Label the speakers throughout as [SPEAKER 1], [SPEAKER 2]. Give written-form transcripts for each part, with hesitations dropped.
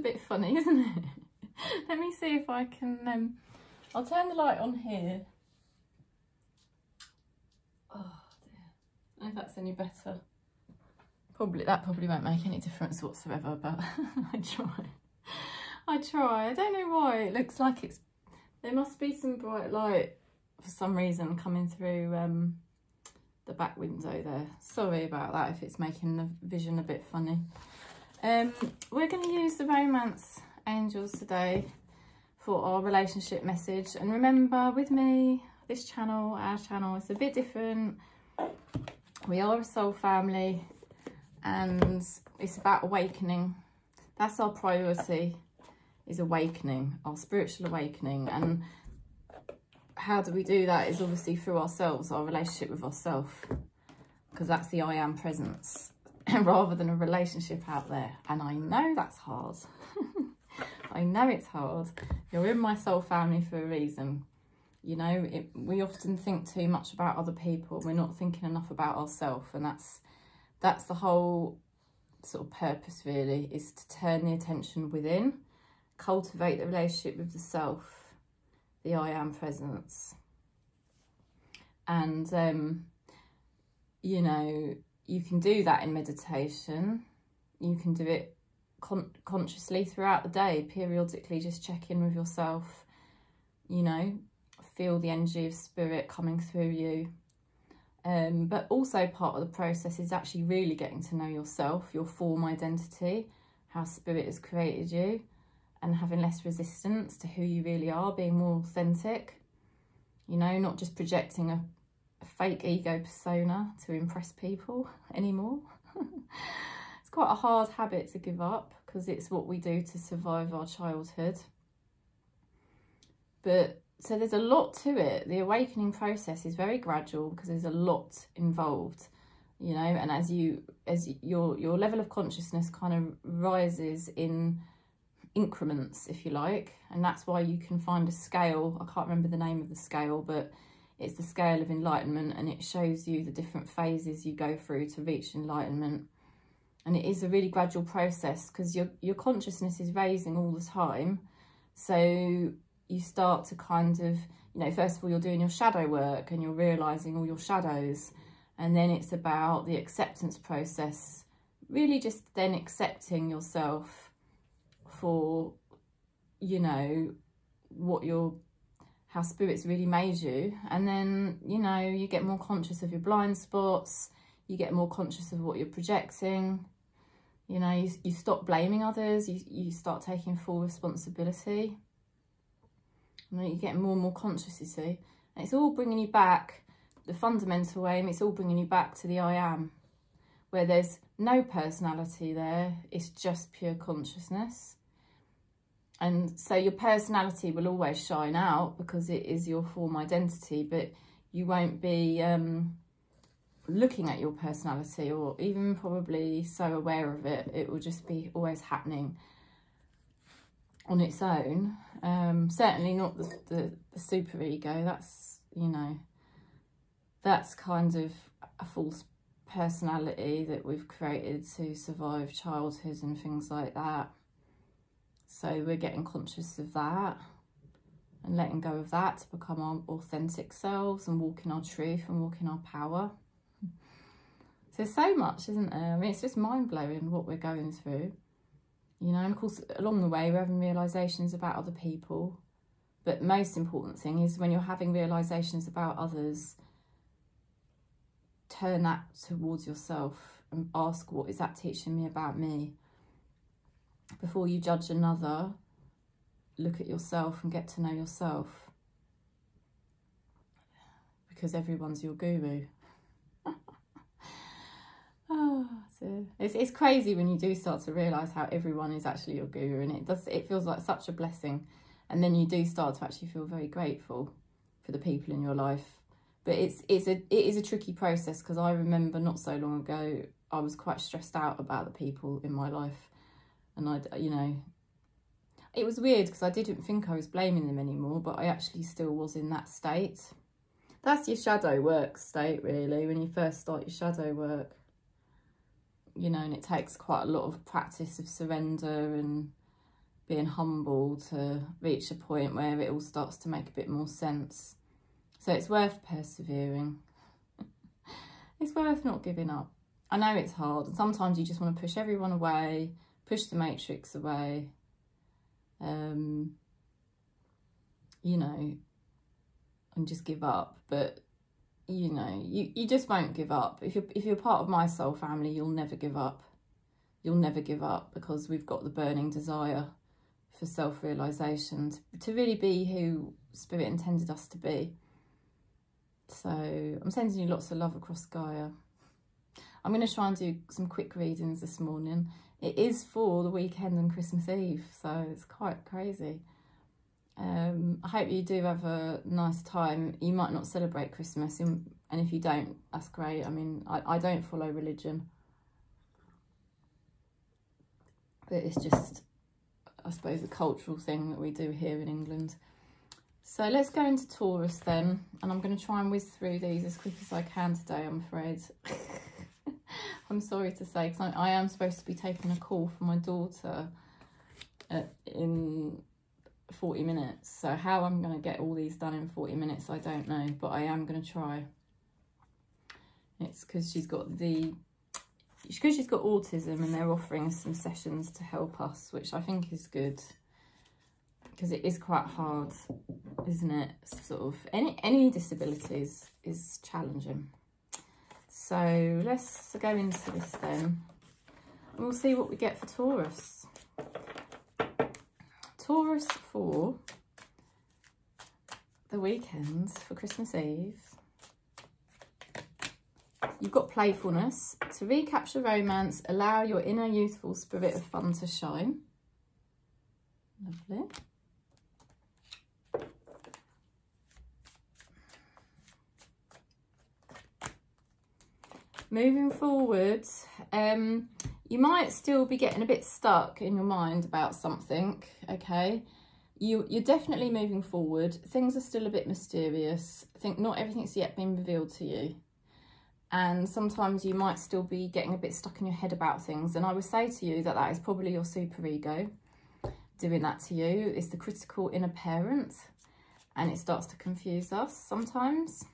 [SPEAKER 1] bit funny, isn't it? Let me see if I can, I'll turn the light on here. Oh dear, I don't know if that's any better. That probably won't make any difference whatsoever, but I try. I don't know why, it looks like there must be some bright light for some reason coming through the back window there. Sorry about that if it's making the vision a bit funny. We're going to use the romance angels today for our relationship message. And remember, with me, this channel, our channel, is a bit different. We are a soul family and it's about awakening. That's our priority, is awakening, our spiritual awakening. And how do we do that is obviously through ourselves, our relationship with ourselves, because that's the I am presence rather than a relationship out there. And I know that's hard. I know it's hard. You're in my soul family for a reason. You know, we often think too much about other people. We're not thinking enough about ourselves, and that's the whole sort of purpose really, is to turn the attention within, cultivate the relationship with the self, the I am presence. And you know, you can do that in meditation. You can do it consciously throughout the day, periodically just check in with yourself, you know, feel the energy of spirit coming through you. But also part of the process is actually really getting to know yourself, your form identity, how spirit has created you, and having less resistance to who you really are, being more authentic, you know, not just projecting a fake ego persona to impress people anymore. It's quite a hard habit to give up because it's what we do to survive our childhood. But so there's a lot to it. The awakening process is very gradual because there's a lot involved, you know, and as your level of consciousness kind of rises in increments, if you like, and that's why you can find a scale. I can't remember the name of the scale, but it's the scale of enlightenment, and it shows you the different phases you go through to reach enlightenment. And it is a really gradual process because your consciousness is raising all the time. So you start to kind of, you know, first of all, you're doing your shadow work and you're realising all your shadows. And then it's about the acceptance process, really just then accepting yourself for, you know, how spirit's really made you. And then, you know, you get more conscious of your blind spots, you get more conscious of what you're projecting, you know, you stop blaming others, you start taking full responsibility. And then you get more and more conscious, you see. And it's all bringing you back, the fundamental aim, it's all bringing you back to the I am, where there's no personality there, it's just pure consciousness. And so your personality will always shine out because it is your form identity, but you won't be looking at your personality or even probably so aware of it. It will just be always happening on its own. Certainly not the super ego. That's, you know, that's kind of a false personality that we've created to survive childhood and things like that. So we're getting conscious of that and letting go of that to become our authentic selves and walk in our truth and walk in our power. So there's so much, isn't there? I mean, it's just mind-blowing what we're going through. You know, and of course, along the way, we're having realisations about other people. But most important thing is when you're having realisations about others, turn that towards yourself and ask, what is that teaching me about me? Before you judge another, look at yourself and get to know yourself. Because everyone's your guru. Oh, so it's crazy when you do start to realise how everyone is actually your guru, and it feels like such a blessing. And then you do start to actually feel very grateful for the people in your life. But it is a tricky process, because I remember not so long ago I was quite stressed out about the people in my life, and you know, it was weird because I didn't think I was blaming them anymore, but I actually still was in that state. That's your shadow work state, really, when you first start your shadow work. You know, and it takes quite a lot of practice of surrender and being humble to reach a point where it all starts to make a bit more sense. So it's worth persevering. It's worth not giving up. I know it's hard, and sometimes you just want to push everyone away, push the matrix away, you know, and just give up. But you know, you just won't give up. If you're part of my soul family, you'll never give up. You'll never give up, because we've got the burning desire for self-realisation, to really be who Spirit intended us to be. So I'm sending you lots of love across Gaia. I'm going to try and do some quick readings this morning. It is for the weekend and Christmas Eve, so it's quite crazy. I hope you do have a nice time. You might not celebrate Christmas, and if you don't, that's great. I mean, I don't follow religion, but it's just, I suppose, a cultural thing that we do here in England. So let's go into Taurus then, and I'm going to try and whiz through these as quick as I can today, I'm afraid. I'm sorry to say, because I am supposed to be taking a call from my daughter in 40 minutes. So how I'm going to get all these done in 40 minutes, I don't know, but I am going to try. It's because she's got autism, and they're offering us some sessions to help us, which I think is good, because it is quite hard, isn't it? Sort of any disabilities is challenging. So let's go into this then, and we'll see what we get for Taurus. Taurus for the weekend, for Christmas Eve. You've got playfulness. To recapture romance, allow your inner youthful spirit of fun to shine. Lovely. Moving forward, you might still be getting a bit stuck in your mind about something, okay? You're definitely moving forward. Things are still a bit mysterious. I think not everything's yet been revealed to you. And sometimes you might still be getting a bit stuck in your head about things. And I would say to you that that is probably your superego doing that to you. It's the critical inner parent, and it starts to confuse us sometimes.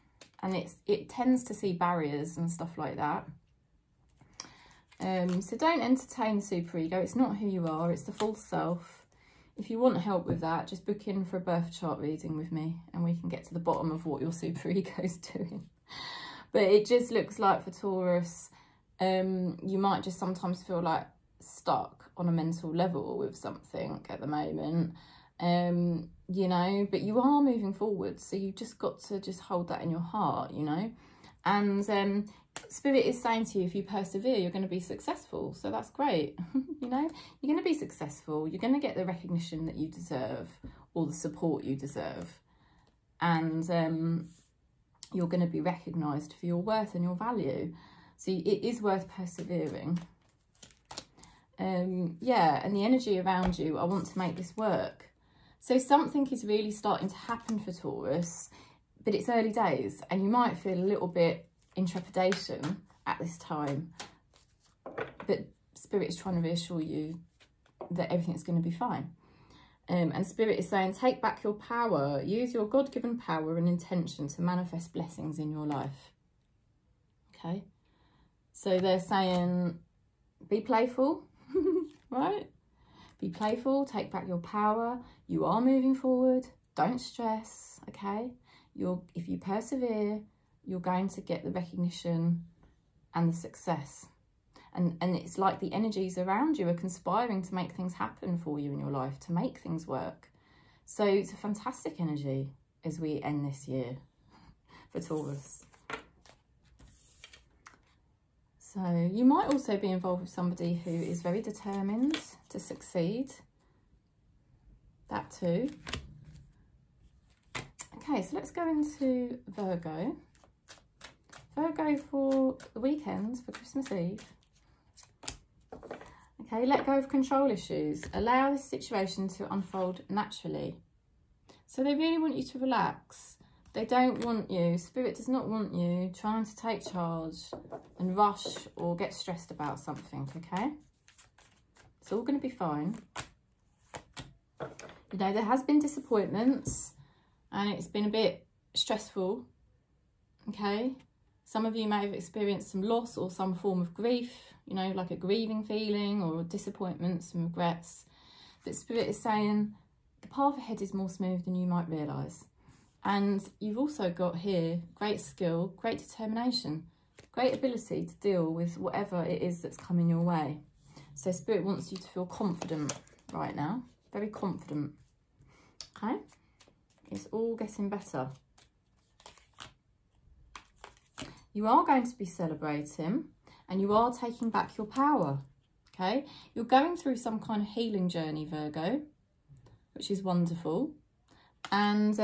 [SPEAKER 1] And it tends to see barriers and stuff like that. So don't entertain the superego. It's not who you are. It's the false self. If you want help with that, just book in for a birth chart reading with me, and we can get to the bottom of what your superego is doing. But it just looks like for Taurus, you might just sometimes feel like stuck on a mental level with something at the moment. You know, but you are moving forward, so you've just got to just hold that in your heart, you know. And Spirit is saying to you, if you persevere, you're going to be successful. So that's great. You know, you're going to be successful. You're going to get the recognition that you deserve, or the support you deserve. And you're going to be recognised for your worth and your value. So it is worth persevering. Yeah, and the energy around you, I want to make this work. So something is really starting to happen for Taurus, but it's early days, and you might feel a little bit in trepidation at this time. But Spirit is trying to reassure you that everything's going to be fine. And Spirit is saying, take back your power. Use your God-given power and intention to manifest blessings in your life. Okay? So they're saying, be playful, right? Be playful, take back your power. You are moving forward. Don't stress, okay? If you persevere, you're going to get the recognition and the success. And it's like the energies around you are conspiring to make things happen for you in your life, to make things work. So it's a fantastic energy as we end this year for Taurus. So you might also be involved with somebody who is very determined to succeed. That too. Okay, so let's go into Virgo. Virgo for the weekend, for Christmas Eve. Okay, let go of control issues. Allow this situation to unfold naturally. So they really want you to relax. They don't want you, Spirit does not want you trying to take charge and rush or get stressed about something, okay? It's all going to be fine. You know, there has been disappointments and it's been a bit stressful, okay? Some of you may have experienced some loss or some form of grief, you know, like a grieving feeling or disappointment, some regrets. But Spirit is saying the path ahead is more smooth than you might realise. And you've also got here great skill, great determination, great ability to deal with whatever it is that's coming your way. So Spirit wants you to feel confident right now, very confident, okay? It's all getting better. You are going to be celebrating and you are taking back your power, okay? You're going through some kind of healing journey, Virgo, which is wonderful. And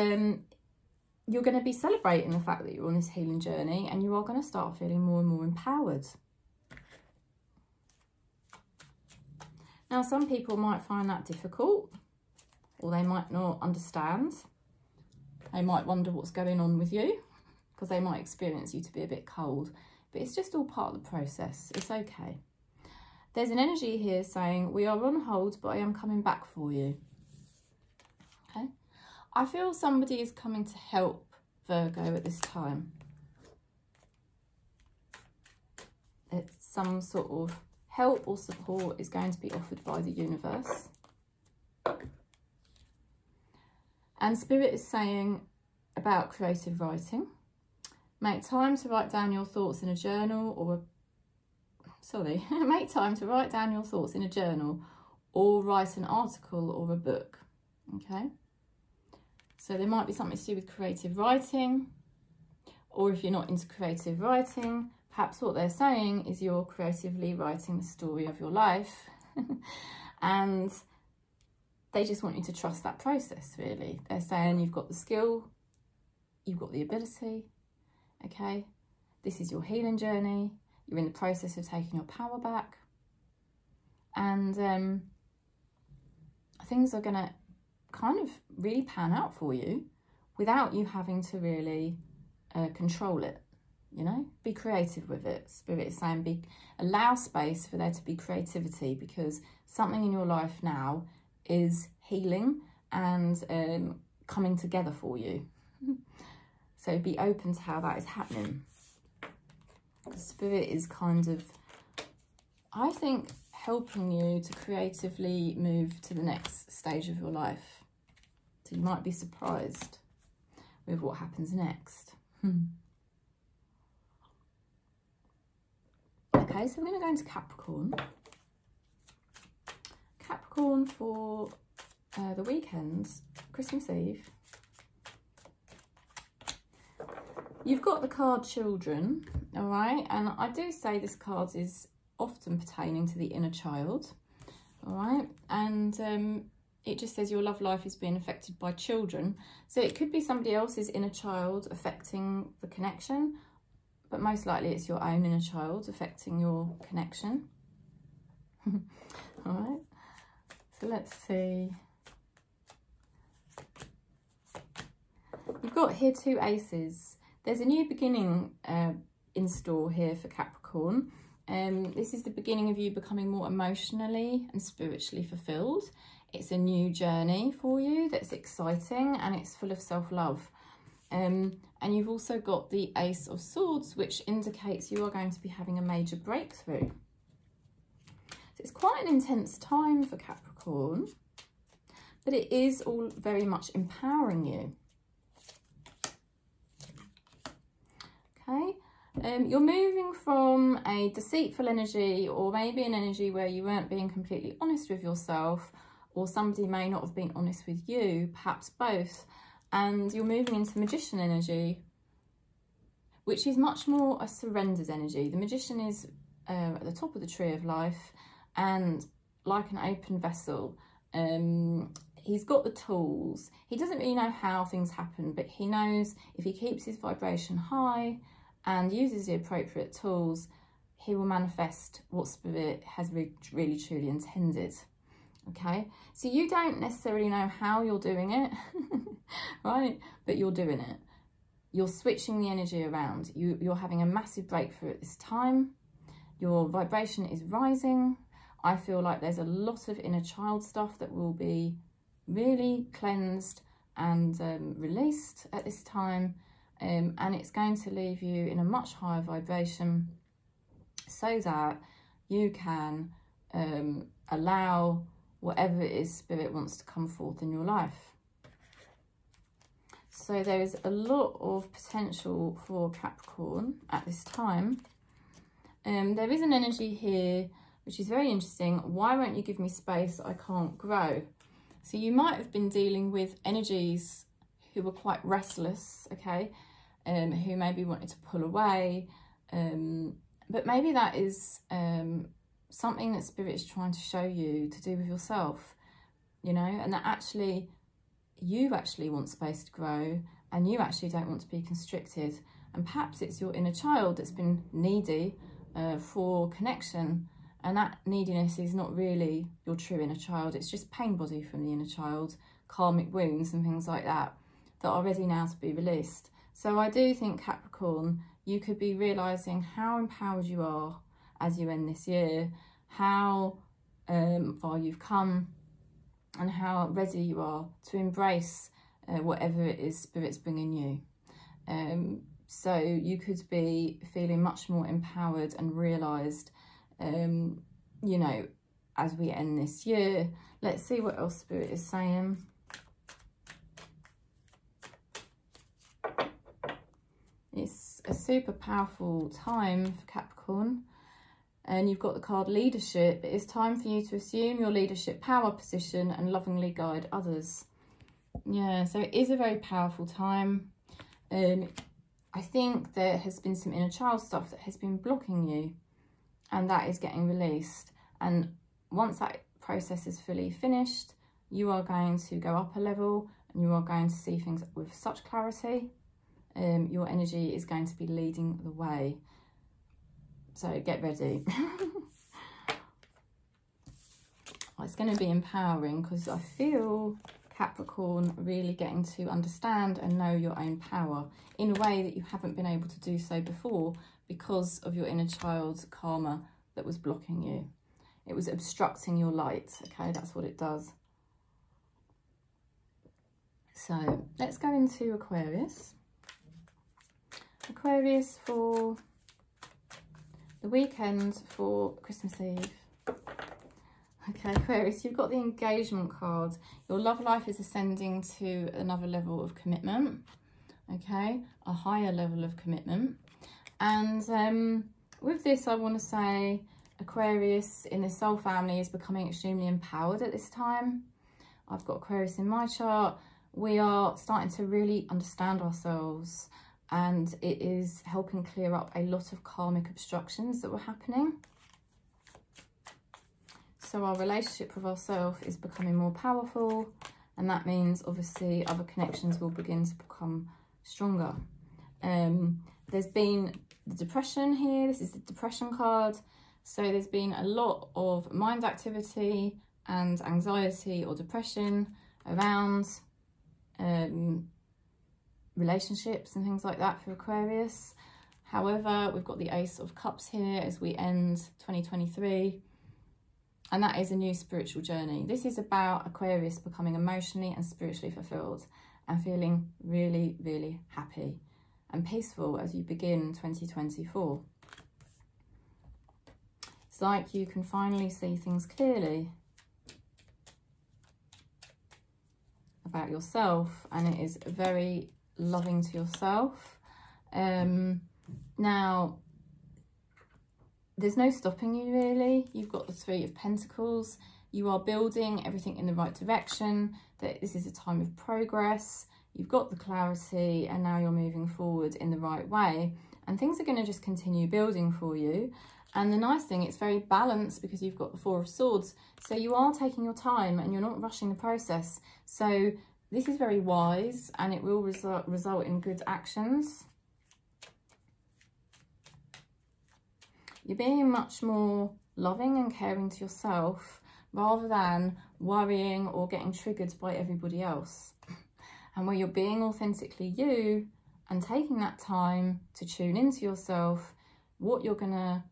[SPEAKER 1] you're going to be celebrating the fact that you're on this healing journey and you are going to start feeling more and more empowered. Now, some people might find that difficult or they might not understand. They might wonder what's going on with you because they might experience you to be a bit cold, but it's just all part of the process. It's okay. There's an energy here saying, we are on hold, but I am coming back for you. Okay. I feel somebody is coming to help Virgo at this time. It's some sort of help or support is going to be offered by the universe. And Spirit is saying about creative writing. Make time to write down your thoughts in a journal or make time to write down your thoughts in a journal or write an article or a book, okay? So there might be something to do with creative writing, or if you're not into creative writing, perhaps what they're saying is you're creatively writing the story of your life and they just want you to trust that process, really. They're saying you've got the skill, you've got the ability, okay? This is your healing journey. You're in the process of taking your power back. And things are going to kind of really pan out for you without you having to really control it, you know? Be creative with it. Spirit is saying allow space for there to be creativity because something in your life now is healing and coming together for you. So be open to how that is happening. Spirit is kind of, I think, helping you to creatively move to the next stage of your life. So you might be surprised with what happens next. Okay, so we're going to go into Capricorn. Capricorn for the weekend, Christmas Eve. You've got the card Children, all right? And I do say this card is often pertaining to the inner child, all right? And it just says your love life is being affected by children. So it could be somebody else's inner child affecting the connection, but most likely it's your own inner child affecting your connection. All right, so let's see. You've got here 2 aces. There's a new beginning in store here for Capricorn. This is the beginning of you becoming more emotionally and spiritually fulfilled. It's a new journey for you that's exciting and it's full of self-love. And you've also got the Ace of Swords, which indicates you are going to be having a major breakthrough. So it's quite an intense time for Capricorn, but it is all very much empowering you. Okay, you're moving from a deceitful energy or maybe an energy where you weren't being completely honest with yourself, or somebody may not have been honest with you, perhaps both, and you're moving into Magician energy, which is much more a surrendered energy. The Magician is at the top of the tree of life and like an open vessel. He's got the tools. He doesn't really know how things happen, but he knows if he keeps his vibration high and uses the appropriate tools, he will manifest what Spirit has really truly intended. Okay, so you don't necessarily know how you're doing it, right? But you're doing it. You're switching the energy around. You're having a massive breakthrough at this time. Your vibration is rising. I feel like there's a lot of inner child stuff that will be really cleansed and released at this time, and it's going to leave you in a much higher vibration so that you can allow whatever it is Spirit wants to come forth in your life. So there is a lot of potential for Capricorn at this time. There is an energy here which is very interesting. Why won't you give me space? I can't grow. So you might have been dealing with energies who were quite restless, okay, who maybe wanted to pull away, but maybe that is something that Spirit is trying to show you to do with yourself, you know, and that actually you actually want space to grow and you actually don't want to be constricted. And perhaps it's your inner child that's been needy for connection, and that neediness is not really your true inner child. It's just pain body from the inner child, karmic wounds and things like that that are ready now to be released. So I do think, Capricorn, you could be realising how empowered you are as you end this year, how far you've come, and how ready you are to embrace whatever it is Spirit's bringing you. So you could be feeling much more empowered and realised, you know, as we end this year. Let's see what else Spirit is saying. It's a super powerful time for Capricorn. And you've got the card Leadership. It is time for you to assume your leadership power position and lovingly guide others. Yeah, so it is a very powerful time. I think there has been some inner child stuff that has been blocking you, and that is getting released. And once that process is fully finished, you are going to go up a level and you are going to see things with such clarity. Your energy is going to be leading the way. So get ready. It's going to be empowering because I feel, Capricorn, really getting to understand and know your own power in a way that you haven't been able to do so before because of your inner child's karma that was blocking you. It was obstructing your light, okay? That's what it does. So let's go into Aquarius. Aquarius for the weekend for Christmas Eve. Okay, Aquarius, you've got the engagement card. Your love life is ascending to another level of commitment, okay? A higher level of commitment. And with this, I want to say Aquarius in the soul family is becoming extremely empowered at this time. I've got Aquarius in my chart. We are starting to really understand ourselves, and it is helping clear up a lot of karmic obstructions that were happening. So our relationship with ourselves is becoming more powerful, and that means obviously other connections will begin to become stronger. There's been the depression here. This is the depression card. So there's been a lot of mind activity and anxiety or depression around relationships and things like that for Aquarius. However, we've got the Ace of Cups here as we end 2023, and that is a new spiritual journey. This is about Aquarius becoming emotionally and spiritually fulfilled and feeling really, really happy and peaceful as you begin 2024. It's like you can finally see things clearly about yourself, and it is very loving to yourself. Now, there's no stopping you really. You've got the Three of Pentacles. You are building everything in the right direction. That this is a time of progress. You've got the clarity, and now you're moving forward in the right way. And things are going to just continue building for you. And the nice thing, it's very balanced because you've got the Four of Swords. So you are taking your time and you're not rushing the process. So this is very wise, and it will result in good actions. You're being much more loving and caring to yourself rather than worrying or getting triggered by everybody else. And where you're being authentically you and taking that time to tune into yourself, what you're going to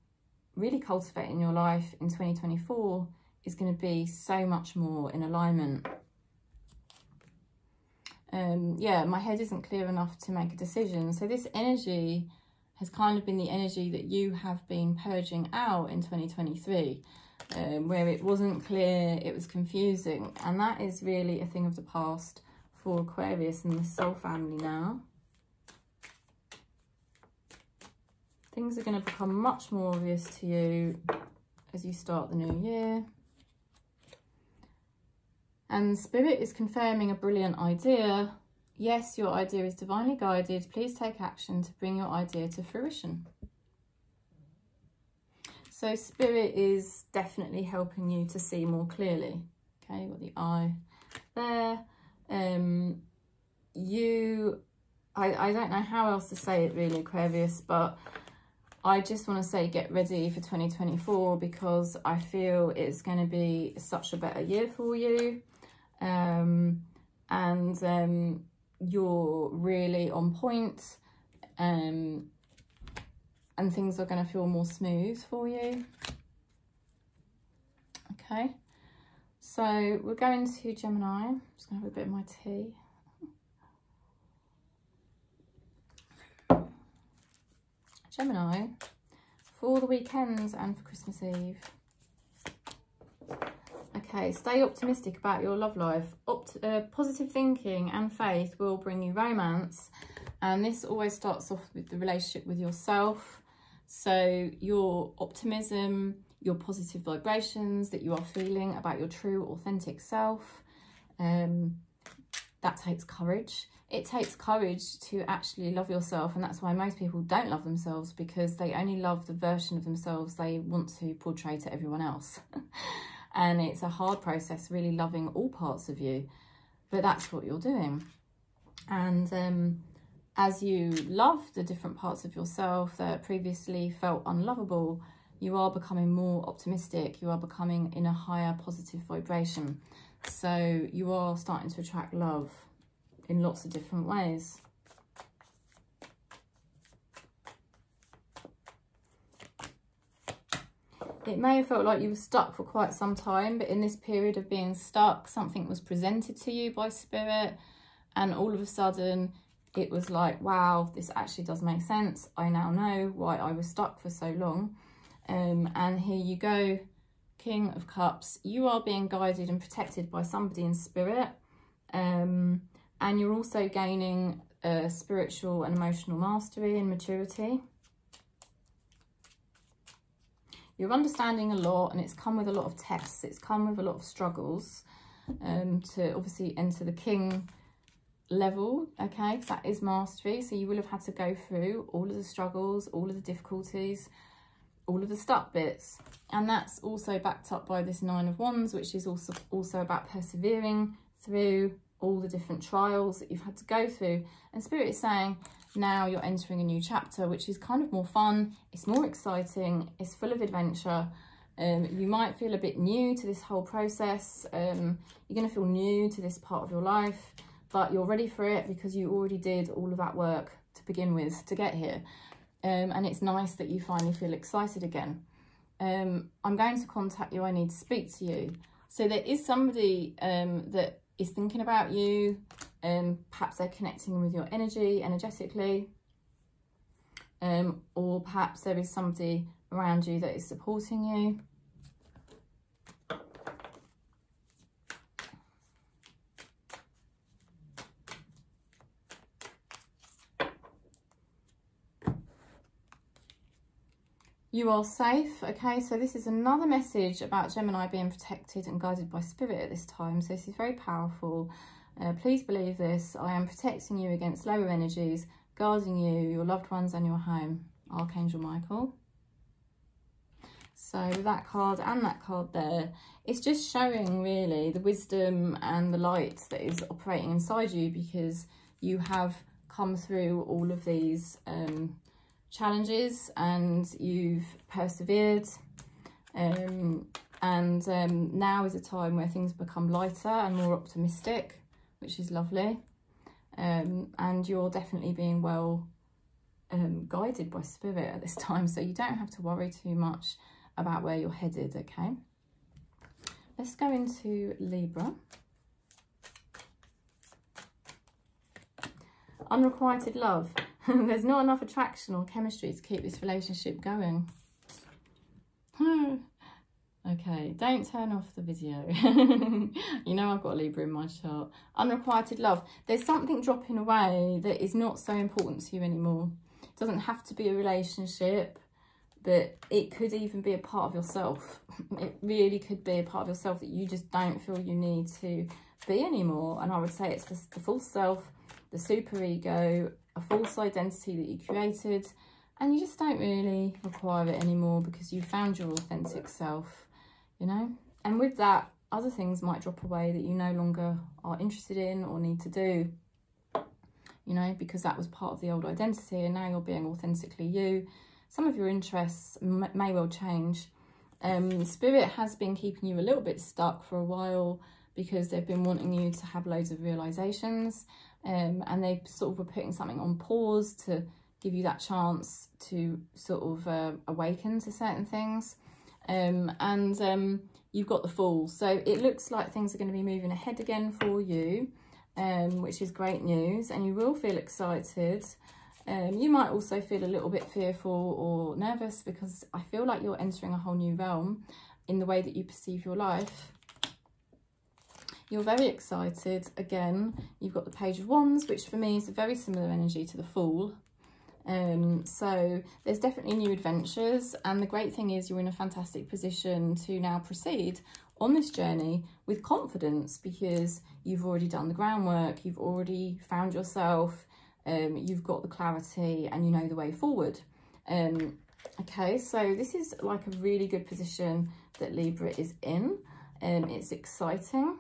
[SPEAKER 1] really cultivate in your life in 2024 is going to be so much more in alignment yeah, my head isn't clear enough to make a decision. So this energy has kind of been the energy that you have been purging out in 2023, where it wasn't clear, it was confusing. And that is really a thing of the past for Aquarius and the soul family now. Things are going to become much more obvious to you as you start the new year. And Spirit is confirming a brilliant idea. Yes, your idea is divinely guided. Please take action to bring your idea to fruition. So Spirit is definitely helping you to see more clearly. Okay, you've got the eye there. I don't know how else to say it really, Aquarius, but I just want to say get ready for 2024, because I feel it's going to be such a better year for you. You're really on point, and things are going to feel more smooth for you. Okay, so we're going to Gemini. I'm just going to have a bit of my tea. Gemini, for the weekends and for Christmas Eve. Okay, stay optimistic about your love life. Positive thinking and faith will bring you romance. And this always starts off with the relationship with yourself. So your optimism, your positive vibrations that you are feeling about your true, authentic self, that takes courage. It takes courage to actually love yourself, and that's why most people don't love themselves, because they only love the version of themselves they want to portray to everyone else. And it's a hard process, really loving all parts of you, but that's what you're doing. And as you love the different parts of yourself that previously felt unlovable, you are becoming more optimistic, you are becoming in a higher positive vibration. So you are starting to attract love in lots of different ways. It may have felt like you were stuck for quite some time, but in this period of being stuck, something was presented to you by Spirit, and all of a sudden it was like, wow, this actually does make sense. I now know why I was stuck for so long. And here you go, King of Cups. You are being guided and protected by somebody in Spirit. And you're also gaining spiritual and emotional mastery and maturity. You're understanding a lot, and it's come with a lot of tests. It's come with a lot of struggles to obviously enter the King level, okay? Because that is mastery. So you will have had to go through all of the struggles, all of the difficulties, all of the stuck bits. And that's also backed up by this Nine of Wands, which is also about persevering through all the different trials that you've had to go through. And Spirit is saying now you're entering a new chapter, which is kind of more fun, it's more exciting, it's full of adventure. You might feel a bit new to this whole process. You're going to feel new to this part of your life, but you're ready for it because you already did all of that work to begin with to get here. And it's nice that you finally feel excited again. I'm going to contact you. I need to speak to you. So there is somebody that is thinking about you. Perhaps they're connecting with your energy energetically. Or perhaps there is somebody around you that is supporting you. You are safe, okay? So this is another message about Gemini being protected and guided by Spirit at this time. So this is very powerful. Please believe this. I am protecting you against lower energies, guarding you, your loved ones and your home. Archangel Michael. So that card and that card there, it's just showing really the wisdom and the light that is operating inside you, because you have come through all of these challenges and you've persevered, and now is a time where things become lighter and more optimistic, which is lovely. And you're definitely being well guided by Spirit at this time, so you don't have to worry too much about where you're headed, okay? Let's go into Libra. Unrequited love. There's not enough attraction or chemistry to keep this relationship going. Okay, don't turn off the video. You know I've got a Libra in my chart. Unrequited love. There's something dropping away that is not so important to you anymore. It doesn't have to be a relationship, but it could even be a part of yourself. It really could be a part of yourself that you just don't feel you need to be anymore. And I would say it's the false self, the super ego, a false identity that you created, and you just don't really require it anymore because you found your authentic self, you know. And with that, other things might drop away that you no longer are interested in or need to do, you know, because that was part of the old identity, and now you're being authentically you. Some of your interests may well change. Spirit has been keeping you a little bit stuck for a while because they've been wanting you to have loads of realizations, and they sort of were putting something on pause to give you that chance to sort of awaken to certain things. You've got the Fool, so it looks like things are going to be moving ahead again for you, which is great news, and you will feel excited. You might also feel a little bit fearful or nervous because I feel like you're entering a whole new realm in the way that you perceive your life. You're very excited. Again, you've got the Page of Wands, which for me is a very similar energy to the Fool. So there's definitely new adventures, and the great thing is you're in a fantastic position to now proceed on this journey with confidence because you've already done the groundwork, you've already found yourself, you've got the clarity, and you know the way forward. Okay, so this is like a really good position that Libra is in. It's exciting.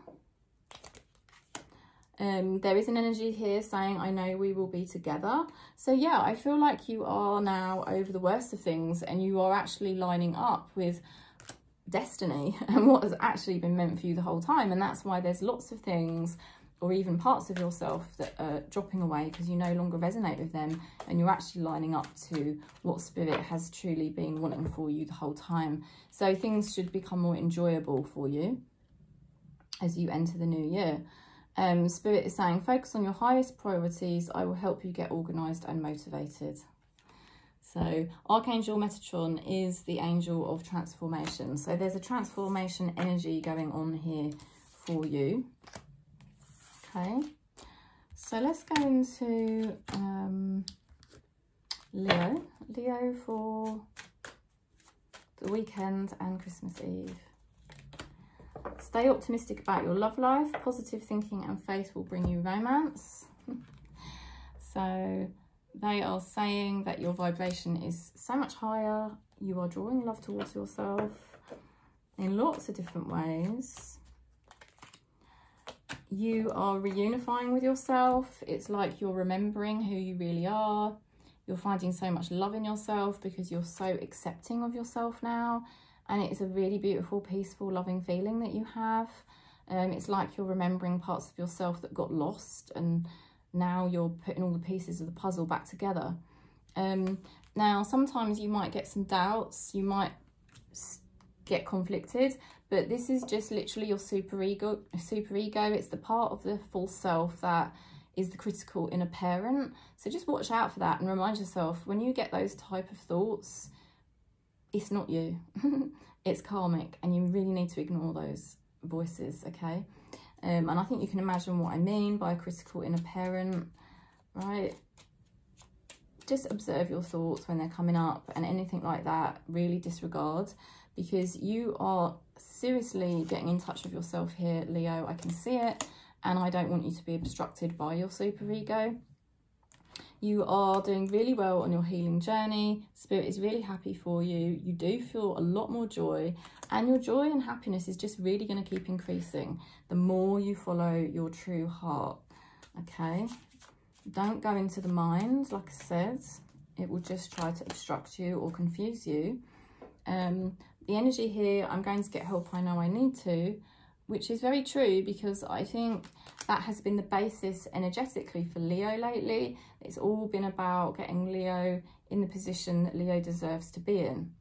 [SPEAKER 1] There is an energy here saying, I know we will be together. So yeah, I feel like you are now over the worst of things and you are actually lining up with destiny and what has actually been meant for you the whole time. And that's why there's lots of things or even parts of yourself that are dropping away because you no longer resonate with them, and you're actually lining up to what Spirit has truly been wanting for you the whole time. So things should become more enjoyable for you as you enter the new year. Spirit is saying, focus on your highest priorities. I will help you get organised and motivated. So Archangel Metatron is the angel of transformation. So there's a transformation energy going on here for you. Okay, so let's go into Leo for the weekend and Christmas Eve. Stay optimistic about your love life. Positive thinking and faith will bring you romance. So they are saying that your vibration is so much higher. You are drawing love towards yourself in lots of different ways. You are reunifying with yourself. It's like you're remembering who you really are. You're finding so much love in yourself because you're so accepting of yourself now. And it's a really beautiful, peaceful, loving feeling that you have. It's like you're remembering parts of yourself that got lost, and now you're putting all the pieces of the puzzle back together. Now, sometimes you might get some doubts, you might get conflicted, but this is just literally your super ego. It's the part of the false self that is the critical inner parent. So just watch out for that and remind yourself, when you get those type of thoughts, it's not you. It's karmic, and you really need to ignore those voices, okay? And I think you can imagine what I mean by a critical inner parent, right? Just observe your thoughts when they're coming up, and anything like that, really disregard, because you are seriously getting in touch with yourself here, Leo. I can see it, and I don't want you to be obstructed by your super ego. You are doing really well on your healing journey. Spirit is really happy for you. You do feel a lot more joy, and your joy and happiness is just really going to keep increasing the more you follow your true heart, okay? Don't go into the mind, like I said. It will just try to obstruct you or confuse you. The energy here, I'm going to get help, I know I need to, which is very true, because I think that has been the basis energetically for Leo lately. It's all been about getting Leo in the position that Leo deserves to be in.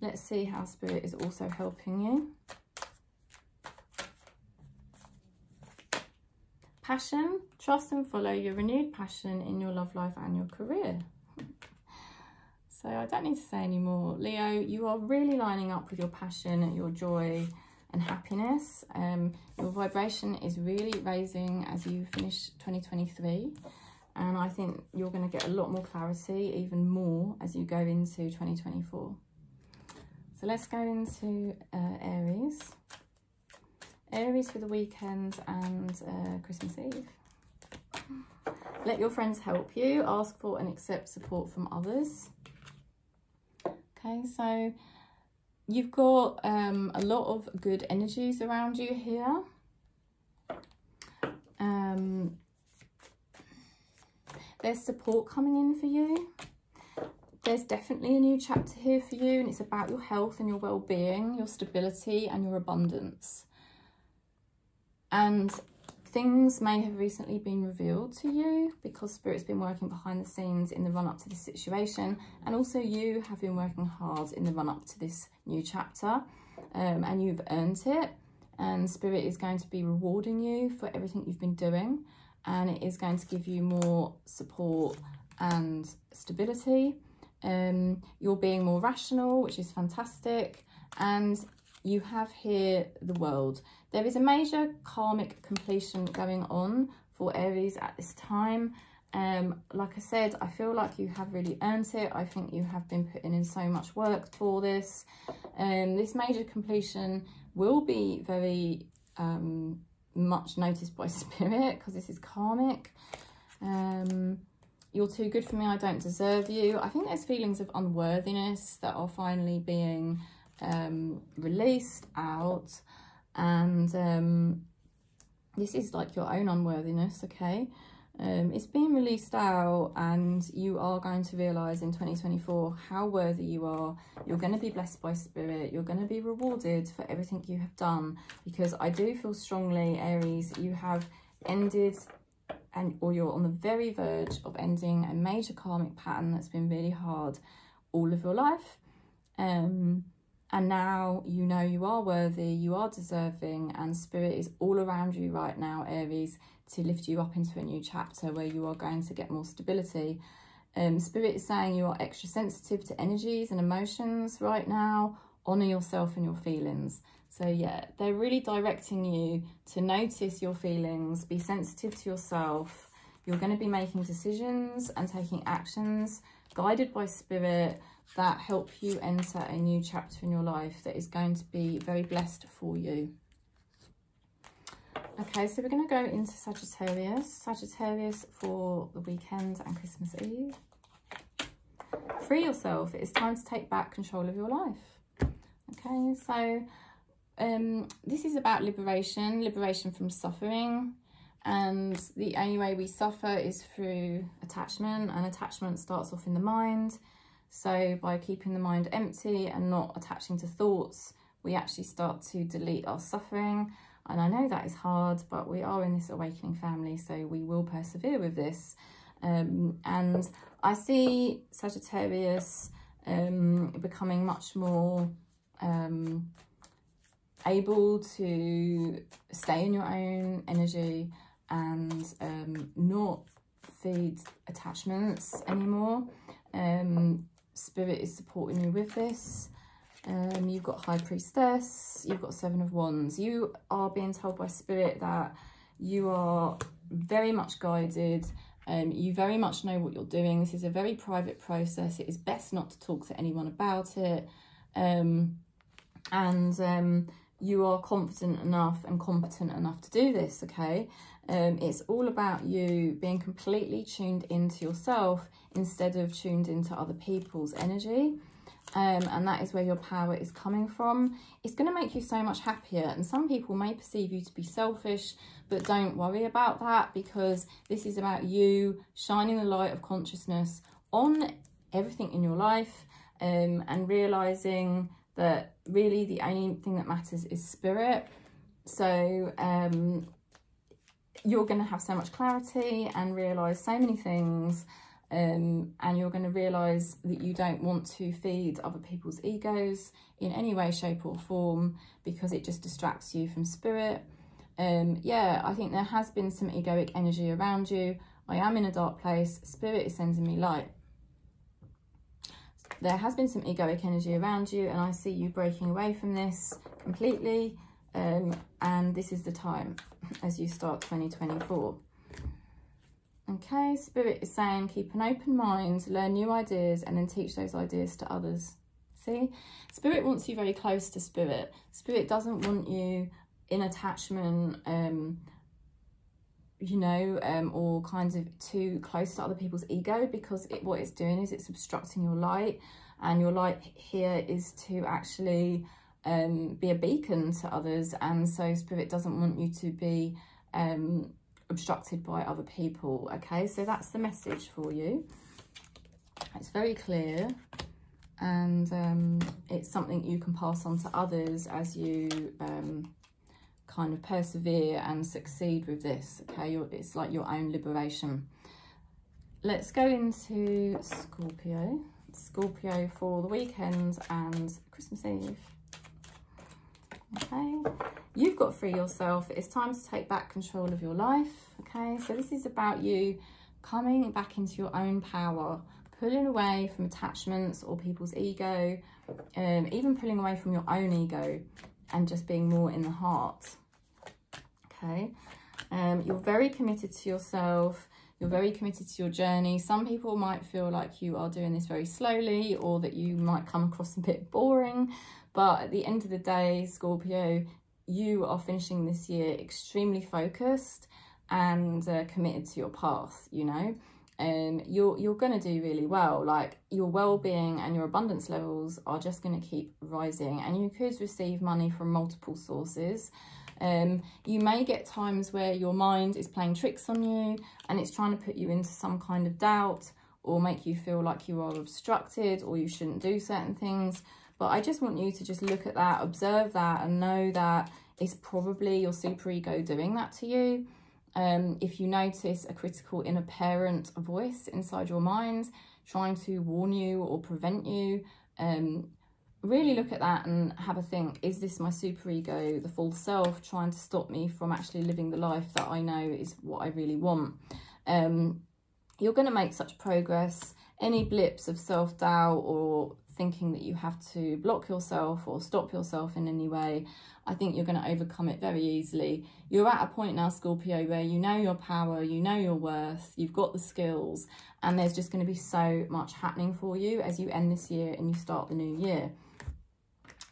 [SPEAKER 1] Let's see how Spirit is also helping you. Passion. Trust and follow your renewed passion in your love life and your career. So I don't need to say any more. Leo, you are really lining up with your passion, your joy and happiness. Your vibration is really raising as you finish 2023. And I think you're going to get a lot more clarity, even more, as you go into 2024. So let's go into Aries. Aries for the weekend and Christmas Eve. Let your friends help you. Ask for and accept support from others. Okay, so you've got a lot of good energies around you here. There's support coming in for you. There's definitely a new chapter here for you, and it's about your health and your well-being, your stability and your abundance. And things may have recently been revealed to you because Spirit's been working behind the scenes in the run-up to this situation, and also you have been working hard in the run-up to this new chapter, and you've earned it, and Spirit is going to be rewarding you for everything you've been doing, and it is going to give you more support and stability. You're being more rational, which is fantastic, and you have here the World. There is a major karmic completion going on for Aries at this time. Like I said, I feel like you have really earned it. I think you have been putting in so much work for this. This major completion will be very much noticed by Spirit because this is karmic. You're too good for me, I don't deserve you. I think there's feelings of unworthiness that are finally being released out, and this is like your own unworthiness, okay? It's being released out, and you are going to realize in 2024 how worthy you are. You're going to be blessed by Spirit. You're going to be rewarded for everything you have done, because I do feel strongly, Aries, you have ended or you're on the very verge of ending a major karmic pattern that's been really hard all of your life. And now you know you are worthy, you are deserving, and Spirit is all around you right now, Aries, to lift you up into a new chapter where you are going to get more stability. Spirit is saying you are extra sensitive to energies and emotions right now. Honour yourself and your feelings. So yeah, they're really directing you to notice your feelings, be sensitive to yourself. You're going to be making decisions and taking actions guided by Spirit that help you enter a new chapter in your life that is going to be very blessed for you. Okay, so we're going to go into Sagittarius. Sagittarius for the weekend and Christmas Eve. Free yourself. It is time to take back control of your life. Okay, so this is about liberation, liberation from suffering. And the only way we suffer is through attachment, and attachment starts off in the mind. So by keeping the mind empty and not attaching to thoughts, we actually start to delete our suffering. And I know that is hard, but we are in this awakening family, so we will persevere with this. And I see Sagittarius becoming much more able to stay in your own energy and not feed attachments anymore. Spirit is supporting you with this. You've got High Priestess, you've got Seven of Wands. You are being told by Spirit that you are very much guided. You very much know what you're doing. This is a very private process. It is best not to talk to anyone about it. You are confident enough and competent enough to do this, okay? It's all about you being completely tuned into yourself instead of tuned into other people's energy. And that is where your power is coming from. It's going to make you so much happier. And some people may perceive you to be selfish, but don't worry about that, because this is about you shining the light of consciousness on everything in your life, and realizing that really the only thing that matters is Spirit. So you're going to have so much clarity and realize so many things. And you're going to realise that you don't want to feed other people's egos in any way, shape or form, because it just distracts you from Spirit. Yeah, I think there has been some egoic energy around you. I am in a dark place. Spirit is sending me light. There has been some egoic energy around you, and I see you breaking away from this completely. And this is the time as you start 2024. Okay, Spirit is saying keep an open mind, learn new ideas, and then teach those ideas to others. See, Spirit wants you very close to Spirit. Spirit doesn't want you in attachment, you know, or kind of too close to other people's ego, because what it's doing is it's obstructing your light, and your light here is to actually be a beacon to others. And so Spirit doesn't want you to be obstructed by other people. Okay, so that's the message for you. It's very clear, and it's something you can pass on to others as you kind of persevere and succeed with this. Okay, it's like your own liberation. Let's go into Scorpio. Scorpio for the weekend and Christmas Eve. Okay, you've got to free yourself. It's time to take back control of your life. Okay, so this is about you coming back into your own power, pulling away from attachments or people's ego, even pulling away from your own ego and just being more in the heart. Okay, you're very committed to yourself. You're very committed to your journey. Some people might feel like you are doing this very slowly, or that you might come across a bit boring. But at the end of the day, Scorpio, you are finishing this year extremely focused and committed to your path, you know. You're going to do really well. Like, your well-being and your abundance levels are just going to keep rising, and you could receive money from multiple sources. You may get times where your mind is playing tricks on you and it's trying to put you into some kind of doubt, or make you feel like you are obstructed or you shouldn't do certain things. But I just want you to just look at that, observe that, and know that it's probably your superego doing that to you. If you notice a critical inner parent voice inside your mind trying to warn you or prevent you, really look at that and have a think. Is this my superego, the false self, trying to stop me from actually living the life that I know is what I really want? You're going to make such progress. Any blips of self-doubt or thinking that you have to block yourself or stop yourself in any way, I think you're going to overcome it very easily. You're at a point now, Scorpio, where you know your power, you know your worth, you've got the skills, and there's just going to be so much happening for you as you end this year and you start the new year.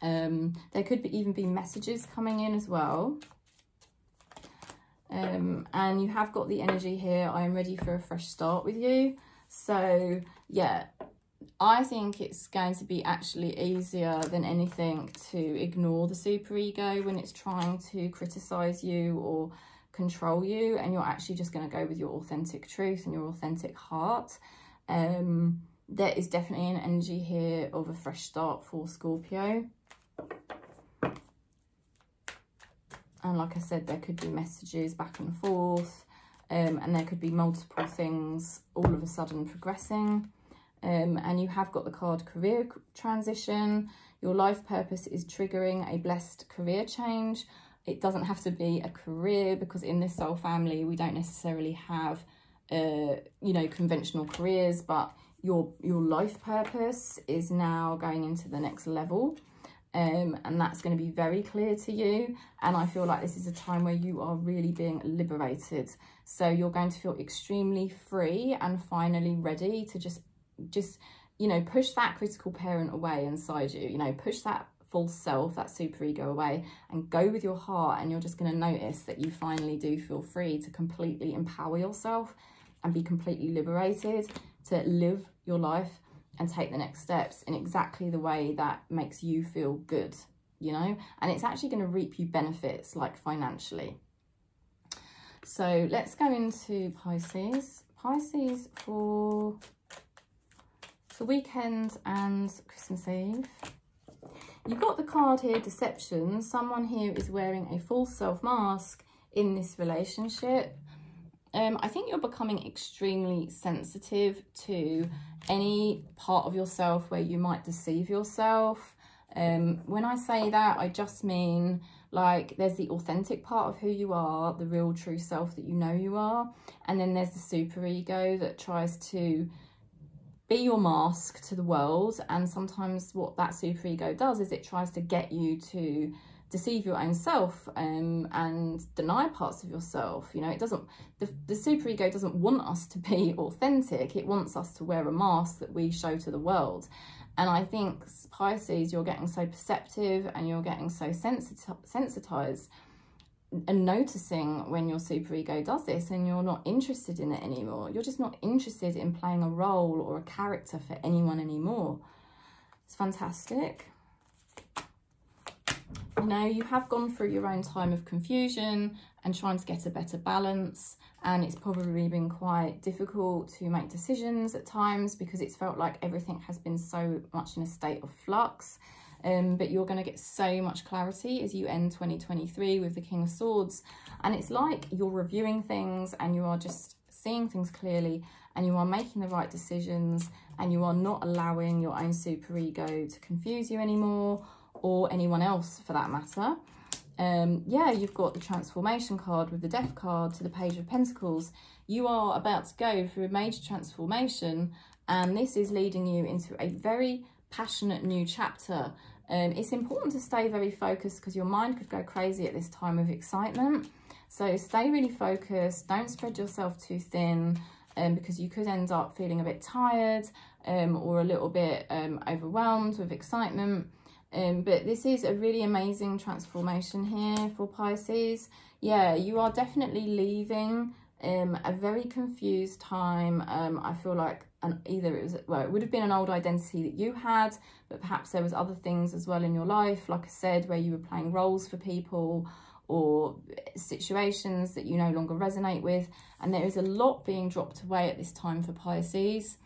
[SPEAKER 1] There could even be messages coming in as well. And you have got the energy here, I am ready for a fresh start with you. So yeah, I think it's going to be actually easier than anything to ignore the superego when it's trying to criticize you or control you, and you're actually just going to go with your authentic truth and your authentic heart. There is definitely an energy here of a fresh start for Scorpio. And like I said, there could be messages back and forth, and there could be multiple things all of a sudden progressing. And you have got the card career transition. Your life purpose is triggering a blessed career change. It doesn't have to be a career, because in this soul family, we don't necessarily have, you know, conventional careers, but your life purpose is now going into the next level. And that's going to be very clear to you. And I feel like this is a time where you are really being liberated. So you're going to feel extremely free and finally ready to just, you know, push that critical parent away inside you, you know, push that false self, that superego away, and go with your heart. And you're just going to notice that you finally do feel free to completely empower yourself and be completely liberated to live your life and take the next steps in exactly the way that makes you feel good, you know, and it's actually going to reap you benefits, like financially. So let's go into Pisces. Pisces for the weekend and Christmas Eve. You've got the card here, deception. Someone here is wearing a false self mask in this relationship. I think you're becoming extremely sensitive to any part of yourself where you might deceive yourself. When I say that, I just mean Like, there's the authentic part of who you are, the real true self that you know you are. And then there's the super ego that tries to be your mask to the world. And sometimes what that super ego does is it tries to get you to deceive your own self and deny parts of yourself. You know, it doesn't, the super ego doesn't want us to be authentic. It wants us to wear a mask that we show to the world. And I think, Pisces, you're getting so perceptive and you're getting so sensitized and noticing when your super ego does this, and you're not interested in it anymore. You're just not interested in playing a role or a character for anyone anymore. It's fantastic. You know, you have gone through your own time of confusion and trying to get a better balance, and it's probably been quite difficult to make decisions at times because it's felt like everything has been so much in a state of flux. But you're going to get so much clarity as you end 2023 with the King of Swords, and it's like you're reviewing things and you are just seeing things clearly, and you are making the right decisions, and you are not allowing your own super ego to confuse you anymore, or anyone else for that matter. Yeah, you've got the transformation card with the Death card to the Page of Pentacles. You are about to go through a major transformation, and this is leading you into a very passionate new chapter. It's important to stay very focused because your mind could go crazy at this time of excitement. So stay really focused. Don't spread yourself too thin, because you could end up feeling a bit tired or a little bit overwhelmed with excitement. But this is a really amazing transformation here for Pisces. Yeah, you are definitely leaving a very confused time. I feel like either it was, well, it would have been an old identity that you had, but perhaps there was other things as well in your life, like I said, where you were playing roles for people or situations that you no longer resonate with. And there is a lot being dropped away at this time for Pisces.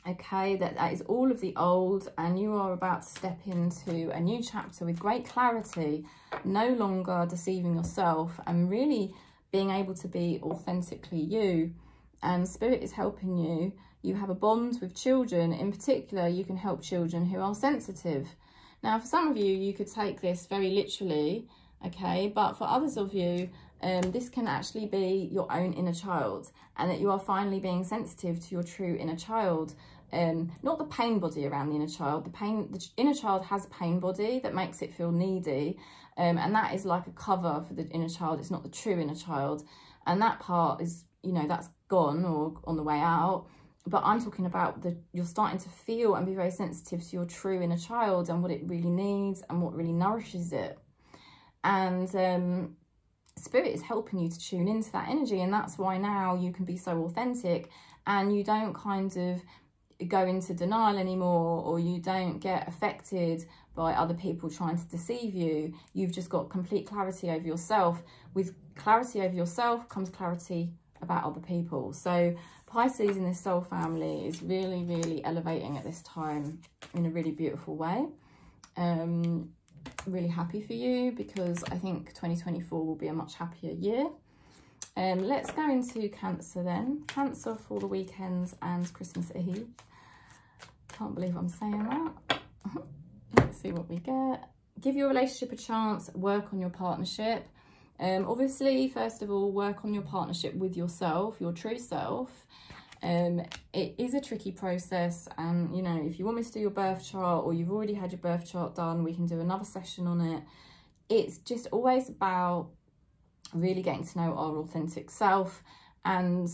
[SPEAKER 1] Okay, that is all of the old, and you are about to step into a new chapter with great clarity, no longer deceiving yourself and really being able to be authentically you. And Spirit is helping you. You have a bond with children. In particular, you can help children who are sensitive. Now, for some of you, you could take this very literally, okay, but for others of you, this can actually be your own inner child, and that you are finally being sensitive to your true inner child. Not the pain body around the inner child. The inner child has a pain body that makes it feel needy, and that is like a cover for the inner child. It's not the true inner child, and that part is, you know, that's gone or on the way out. But I'm talking about you're starting to feel and be very sensitive to your true inner child and what it really needs and what really nourishes it. And Spirit is helping you to tune into that energy, and that's why now you can be so authentic and you don't kind of go into denial anymore, or you don't get affected by other people trying to deceive you. You've just got complete clarity over yourself. With clarity over yourself comes clarity about other people. So Pisces in this soul family is really, really elevating at this time in a really beautiful way. Really happy for you, because I think 2024 will be a much happier year. Let's go into Cancer then. Cancer for the weekends and Christmas Eve. Can't believe I'm saying that. Let's see what we get. Give your relationship a chance. Work on your partnership. Obviously, first of all, work on your partnership with yourself, your true self. It is a tricky process, and you know, if you want me to do your birth chart, or you've already had your birth chart done, we can do another session on it. It's just always about really getting to know our authentic self. And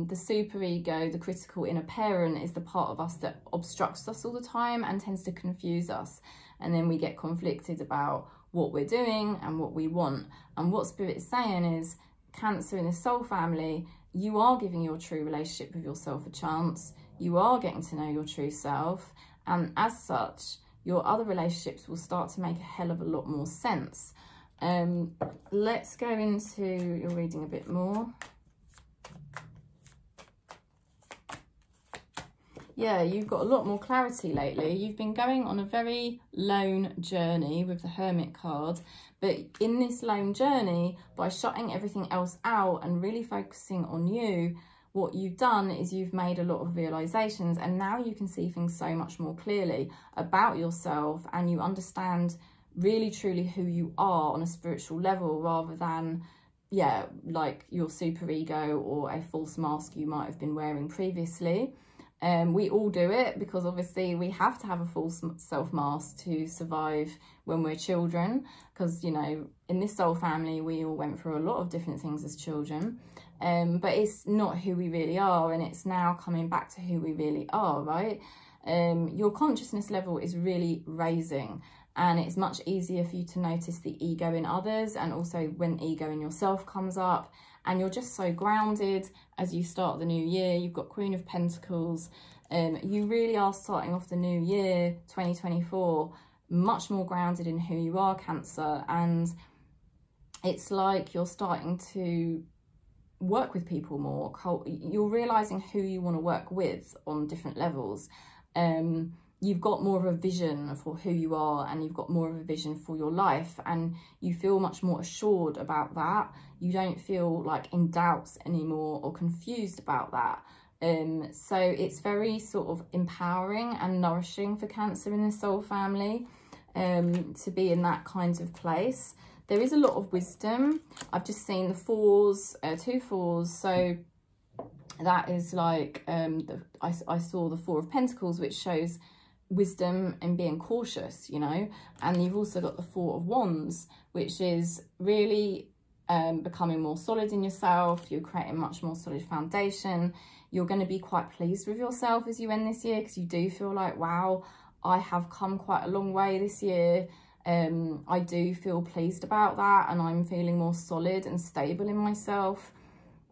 [SPEAKER 1] the super ego, the critical inner parent, is the part of us that obstructs us all the time and tends to confuse us, and then we get conflicted about what we're doing and what we want. And what Spirit is saying is, Cancer in the soul family, you are giving your true relationship with yourself a chance. You are getting to know your true self, and as such, your other relationships will start to make a hell of a lot more sense. Let's go into your reading a bit more. Yeah, you've got a lot more clarity lately. You've been going on a very lone journey with the Hermit card, but in this lone journey, by shutting everything else out and really focusing on you, what you've done is you've made a lot of realizations, and now you can see things so much more clearly about yourself, and you understand really truly who you are on a spiritual level, rather than, yeah, like your super ego or a false mask you might have been wearing previously. We all do it, because obviously we have to have a false self mask to survive when we're children, because, you know, in this soul family we all went through a lot of different things as children, but it's not who we really are, and it's now coming back to who we really are, right? Your consciousness level is really raising, and it's much easier for you to notice the ego in others, and also when ego in yourself comes up. And you're just so grounded as you start the new year. You've got Queen of Pentacles. You really are starting off the new year, 2024, much more grounded in who you are, Cancer. And it's like you're starting to work with people more. You're realising who you want to work with on different levels. You've got more of a vision for who you are, and you've got more of a vision for your life, and you feel much more assured about that. You don't feel like in doubts anymore or confused about that. So it's very sort of empowering and nourishing for Cancer in the soul family, to be in that kind of place. There is a lot of wisdom. I've just seen the fours, 2 fours. So that is like, I saw the 4 of Pentacles, which shows wisdom and being cautious, you know. And you've also got the 4 of Wands, which is really becoming more solid in yourself. You're creating much more solid foundation. You're going to be quite pleased with yourself as you end this year, because you do feel like, wow, I have come quite a long way this year. I do feel pleased about that, and I'm feeling more solid and stable in myself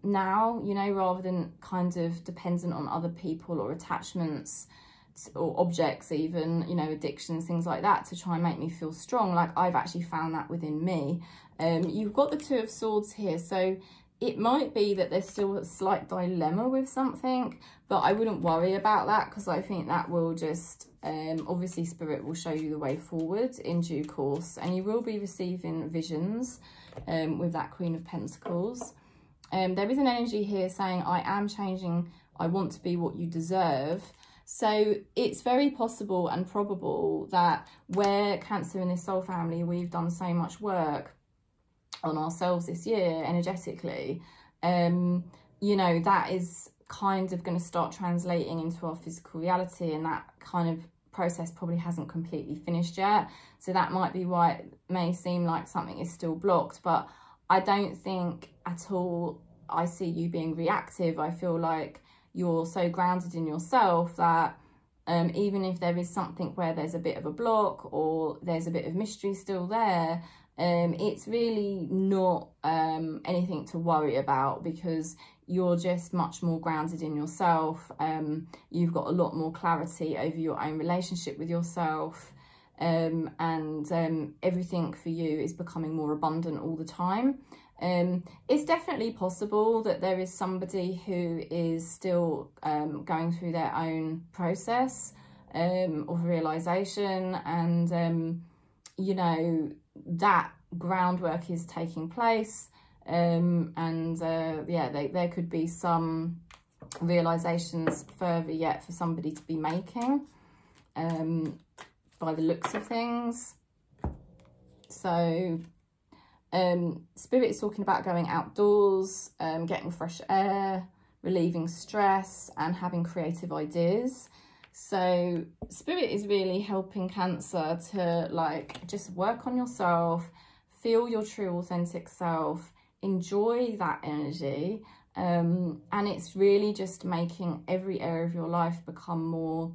[SPEAKER 1] now, you know, rather than kind of dependent on other people or attachments or objects, even, you know, addictions, things like that, to try and make me feel strong. Like, I've actually found that within me. You've got the 2 of Swords here, so it might be that there's still a slight dilemma with something, but I wouldn't worry about that, because I think that will just, obviously Spirit will show you the way forward in due course, and you will be receiving visions with that Queen of Pentacles. There is an energy here saying, I am changing, I want to be what you deserve. So it's very possible and probable that where Cancer in this soul family, we've done so much work on ourselves this year energetically, you know, that is kind of going to start translating into our physical reality, and that kind of process probably hasn't completely finished yet. So that might be why it may seem like something is still blocked, but I don't think at all I see you being reactive. I feel like you're so grounded in yourself that even if there is something where there's a bit of a block or there's a bit of mystery still there, it's really not anything to worry about, because you're just much more grounded in yourself. You've got a lot more clarity over your own relationship with yourself, and everything for you is becoming more abundant all the time. It's definitely possible that there is somebody who is still going through their own process of realization, and you know, that groundwork is taking place, yeah, there could be some realizations further yet for somebody to be making, by the looks of things. So Spirit is talking about going outdoors, getting fresh air, relieving stress, and having creative ideas. So Spirit is really helping Cancer to like just work on yourself, feel your true authentic self, enjoy that energy, and it's really just making every area of your life become more,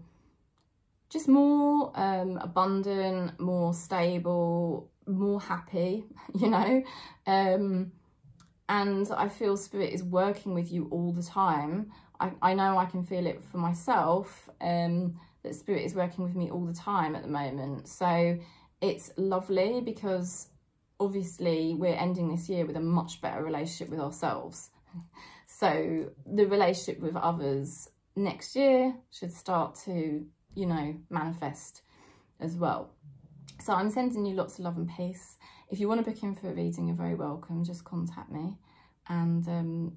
[SPEAKER 1] just more abundant, more stable, more happy, you know. And I feel Spirit is working with you all the time. I know I can feel it for myself, that Spirit is working with me all the time at the moment. So it's lovely, because obviously we're ending this year with a much better relationship with ourselves. So the relationship with others next year should start to, you know, manifest as well. So I'm sending you lots of love and peace. If you want to book in for a reading, you're very welcome. Just contact me. And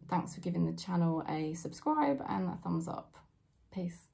[SPEAKER 1] thanks for giving the channel a subscribe and a thumbs up. Peace.